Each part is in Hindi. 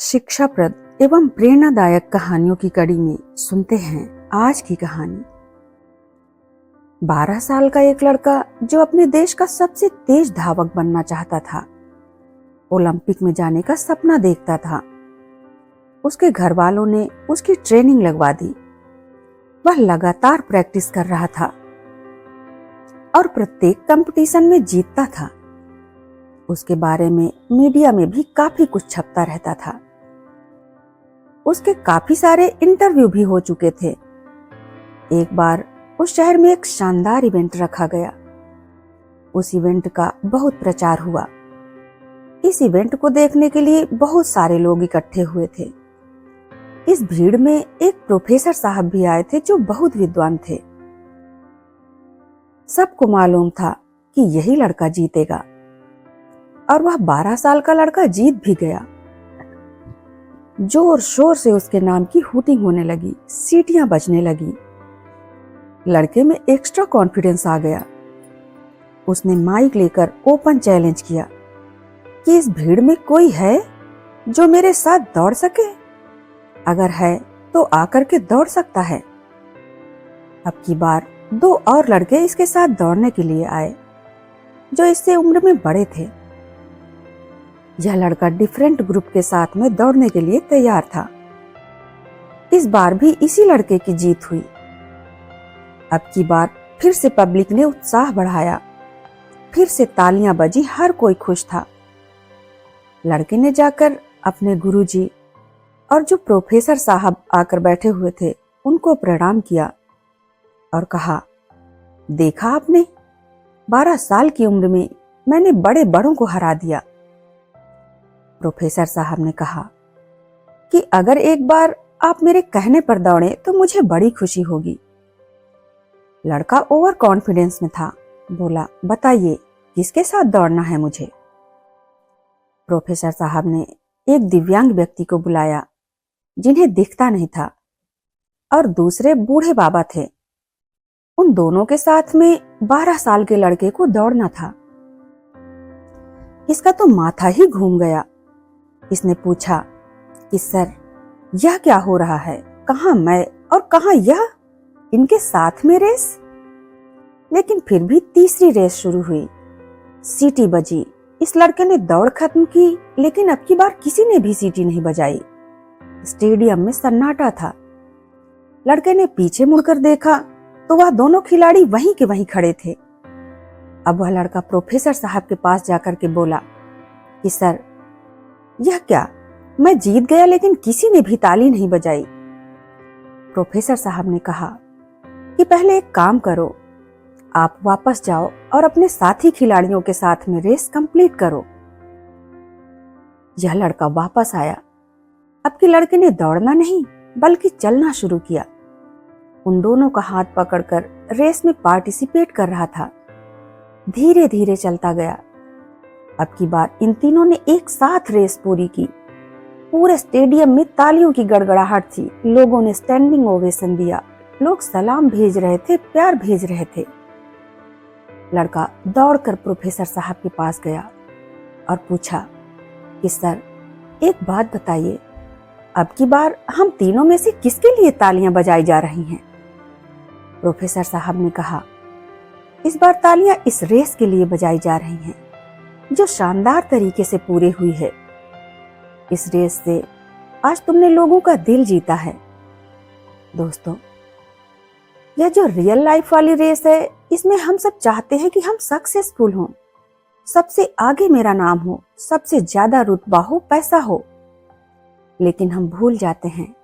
शिक्षाप्रद एवं प्रेरणादायक कहानियों की कड़ी में सुनते हैं आज की कहानी। 12 साल का एक लड़का जो अपने देश का सबसे तेज धावक बनना चाहता था, ओलंपिक में जाने का सपना देखता था। उसके घर वालों ने उसकी ट्रेनिंग लगवा दी। वह लगातार प्रैक्टिस कर रहा था और प्रत्येक कंपटीशन में जीतता था। उसके बारे में मीडिया में भी काफी कुछ छपता रहता था। उसके काफी सारे इंटरव्यू भी हो चुके थे। एक बार उस शहर में एक शानदार इवेंट रखा गया। उस इवेंट का बहुत प्रचार हुआ। इस इवेंट को देखने के लिए बहुत सारे लोग इकट्ठे हुए थे। इस भीड़ में एक प्रोफेसर साहब भी आए थे जो बहुत विद्वान थे। सबको मालूम था कि यही लड़का जीतेगा और वह 12 साल का लड़का जीत भी गया। जोर शोर से उसके नाम की हूटिंग होने लगी, सीटियां बजने लगी। लड़के में एक्स्ट्रा कॉन्फिडेंस आ गया। उसने माइक लेकर ओपन चैलेंज किया कि इस भीड़ में कोई है जो मेरे साथ दौड़ सके। अगर है तो आकर के दौड़ सकता है। अब की बार 2 और लड़के इसके साथ दौड़ने के लिए आए जो इससे उम्र में बड़े थे। यह लड़का डिफरेंट ग्रुप के साथ में दौड़ने के लिए तैयार था। इस बार भी इसी लड़के की जीत हुई। अब की बार फिर से पब्लिक ने उत्साह बढ़ाया। फिर से तालियां बजी, हर कोई खुश था। लड़के ने जाकर अपने गुरुजी और जो प्रोफेसर साहब आकर बैठे हुए थे उनको प्रणाम किया और कहा, देखा आपने, 12 साल की उम्र में मैंने बड़े बड़ों को हरा दिया। प्रोफेसर साहब ने कहा कि अगर एक बार आप मेरे कहने पर दौड़े तो मुझे बड़ी खुशी होगी। लड़का ओवर कॉन्फिडेंस में था। बोला, बताइए किसके साथ दौड़ना है मुझे। प्रोफेसर साहब ने एक दिव्यांग व्यक्ति को बुलाया जिन्हें दिखता नहीं था और दूसरे बूढ़े बाबा थे। उन दोनों के साथ में 12 साल के लड़के को दौड़ना था। इसका तो माथा ही घूम गया। इसने पूछा कि सर, यह क्या हो रहा है? कहां मैं और कहां यह? इनके साथ में रेस? लेकिन फिर भी तीसरी रेस शुरू हुई। सीटी बजी। इस लड़के ने दौड़ खत्म की, लेकिन अब की बार किसी ने भी सीटी नहीं बजाई। स्टेडियम में सन्नाटा था। लड़के ने पीछे मुड़कर देखा तो वह दोनों खिलाड़ी वहीं के वहीं खड़े थे। अब वह लड़का प्रोफेसर साहब के पास जाकर के बोला कि सर, यह क्या? मैं जीत गया लेकिन किसी ने भी ताली नहीं बजाई। प्रोफेसर साहब ने कहा कि पहले एक काम करो, आप वापस जाओ और अपने साथी खिलाड़ियों के साथ में रेस कंप्लीट करो। यह लड़का वापस आया। अब के लड़के ने दौड़ना नहीं बल्कि चलना शुरू किया। उन दोनों का हाथ पकड़कर रेस में पार्टिसिपेट कर रहा था। धीरे धीरे चलता गया। अब की बार इन तीनों ने एक साथ रेस पूरी की। पूरे स्टेडियम में तालियों की गड़गड़ाहट थी। लोगों ने स्टैंडिंग ओवेशन दिया। लोग सलाम भेज रहे थे, प्यार भेज रहे थे। लड़का दौड़कर प्रोफेसर साहब के पास गया और पूछा कि सर, एक बात बताइए, अब की बार हम तीनों में से किसके लिए तालियां बजाई जा रही हैं? प्रोफेसर साहब ने कहा, इस बार तालियां इस रेस के लिए बजाई जा रही हैं जो शानदार तरीके से पूरी हुई है। इस रेस से आज तुमने लोगों का दिल जीता है। दोस्तों, यह जो रियल लाइफ वाली रेस है, इसमें हम सब चाहते हैं कि हम सक्सेसफुल हों, सबसे आगे मेरा नाम हो, सबसे ज्यादा रुतबा हो, पैसा हो। लेकिन हम भूल जाते हैं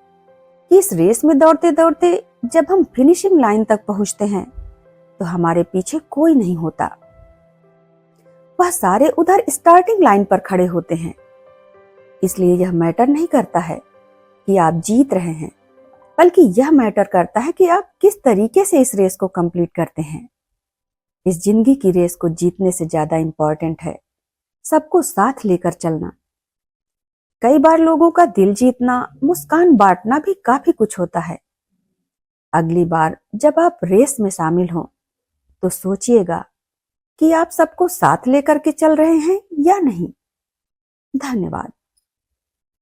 कि इस रेस में दौड़ते दौड़ते जब हम फिनिशिंग लाइन तक पहुंचते हैं तो हमारे पीछे कोई नहीं होता। वह सारे उधर स्टार्टिंग लाइन पर खड़े होते हैं। इसलिए यह मैटर नहीं करता है कि आप जीत रहे हैं, बल्कि यह मैटर करता है कि आप किस तरीके से इस रेस को कंप्लीट करते हैं। इस जिंदगी की रेस को जीतने से ज्यादा इंपॉर्टेंट है सबको साथ लेकर चलना। कई बार लोगों का दिल जीतना, मुस्कान बांटना भी काफी कुछ होता है। अगली बार जब आप रेस में शामिल हों तो सोचिएगा कि आप सबको साथ लेकर के चल रहे हैं या नहीं। धन्यवाद।